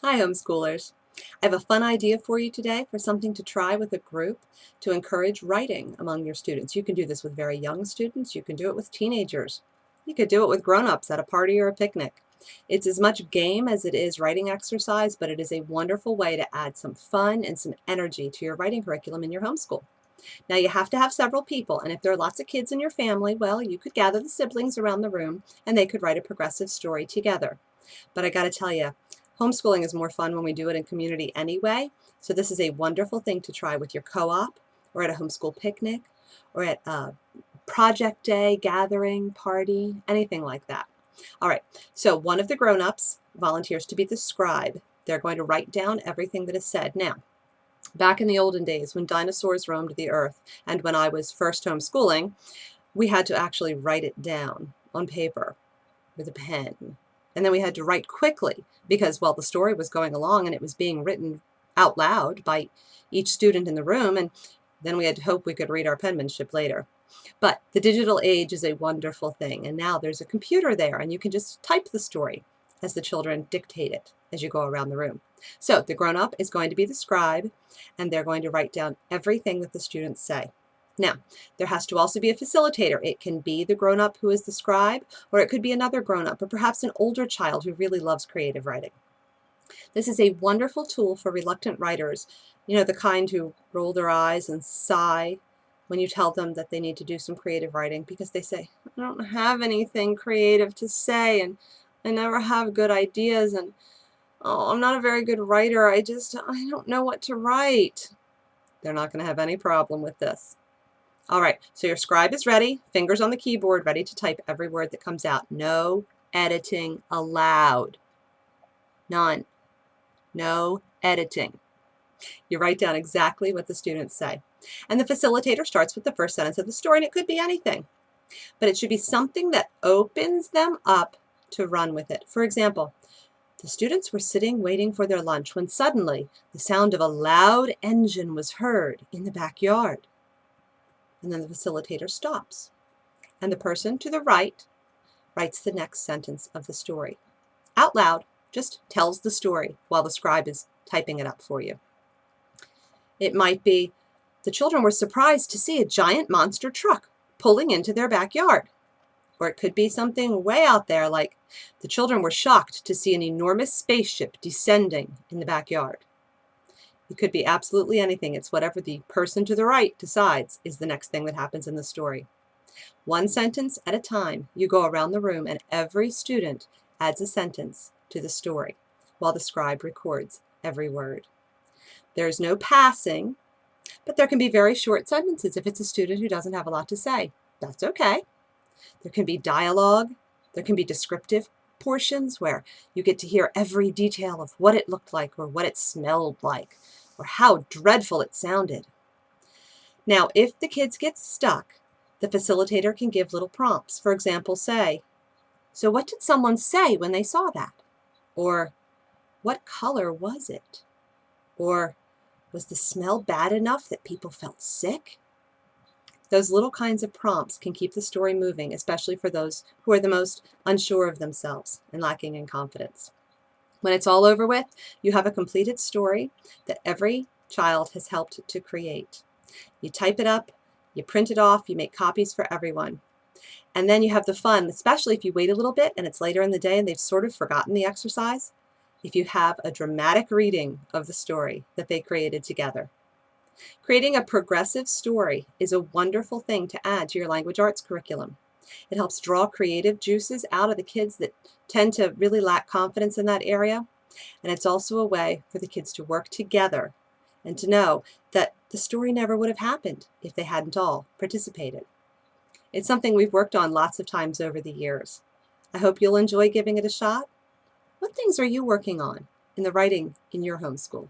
Hi, homeschoolers. I have a fun idea for you today for something to try with a group to encourage writing among your students. You can do this with very young students. You can do it with teenagers. You could do it with grown-ups at a party or a picnic. It's as much game as it is writing exercise, but it is a wonderful way to add some fun and some energy to your writing curriculum in your homeschool. Now, you have to have several people, and if there are lots of kids in your family, well, you could gather the siblings around the room and they could write a progressive story together. But I got to tell you, homeschooling is more fun when we do it in community anyway, so this is a wonderful thing to try with your co-op or at a homeschool picnic or at a project day, gathering, party, anything like that. All right, so one of the grown-ups volunteers to be the scribe. They're going to write down everything that is said. Now, back in the olden days when dinosaurs roamed the earth and when I was first homeschooling, we had to actually write it down on paper with a pen. And then we had to write quickly because, well, the story was going along and it was being written out loud by each student in the room, and then we had to hope we could read our penmanship later. But the digital age is a wonderful thing, and now there's a computer there and you can just type the story as the children dictate it as you go around the room. So the grown-up is going to be the scribe, and they're going to write down everything that the students say. Now, there has to also be a facilitator. It can be the grown-up who is the scribe, or it could be another grown-up, or perhaps an older child who really loves creative writing. This is a wonderful tool for reluctant writers, you know, the kind who roll their eyes and sigh when you tell them that they need to do some creative writing because they say, I don't have anything creative to say, and I never have good ideas, and oh, I'm not a very good writer. I don't know what to write. They're not going to have any problem with this. All right, so your scribe is ready, fingers on the keyboard, ready to type every word that comes out. No editing allowed. None. No editing. You write down exactly what the students say. And the facilitator starts with the first sentence of the story, and it could be anything. But it should be something that opens them up to run with it. For example, the students were sitting waiting for their lunch when suddenly the sound of a loud engine was heard in the backyard. And then the facilitator stops, and the person to the right writes the next sentence of the story. Out loud, just tells the story while the scribe is typing it up for you. It might be, the children were surprised to see a giant monster truck pulling into their backyard. Or it could be something way out there like, the children were shocked to see an enormous spaceship descending in the backyard. It could be absolutely anything. It's whatever the person to the right decides is the next thing that happens in the story. One sentence at a time, you go around the room and every student adds a sentence to the story while the scribe records every word. There's no passing, but there can be very short sentences if it's a student who doesn't have a lot to say. That's okay. There can be dialogue. There can be descriptive portions where you get to hear every detail of what it looked like or what it smelled like or how dreadful it sounded. Now, if the kids get stuck, the facilitator can give little prompts. For example, say, so what did someone say when they saw that? Or, what color was it? Or, was the smell bad enough that people felt sick? Those little kinds of prompts can keep the story moving, especially for those who are the most unsure of themselves and lacking in confidence. When it's all over with, you have a completed story that every child has helped to create. You type it up, you print it off, you make copies for everyone. And then you have the fun, especially if you wait a little bit and it's later in the day and they've sort of forgotten the exercise, if you have a dramatic reading of the story that they created together. Creating a progressive story is a wonderful thing to add to your language arts curriculum. It helps draw creative juices out of the kids that tend to really lack confidence in that area. And it's also a way for the kids to work together and to know that the story never would have happened if they hadn't all participated. It's something we've worked on lots of times over the years. I hope you'll enjoy giving it a shot. What things are you working on in the writing in your homeschool?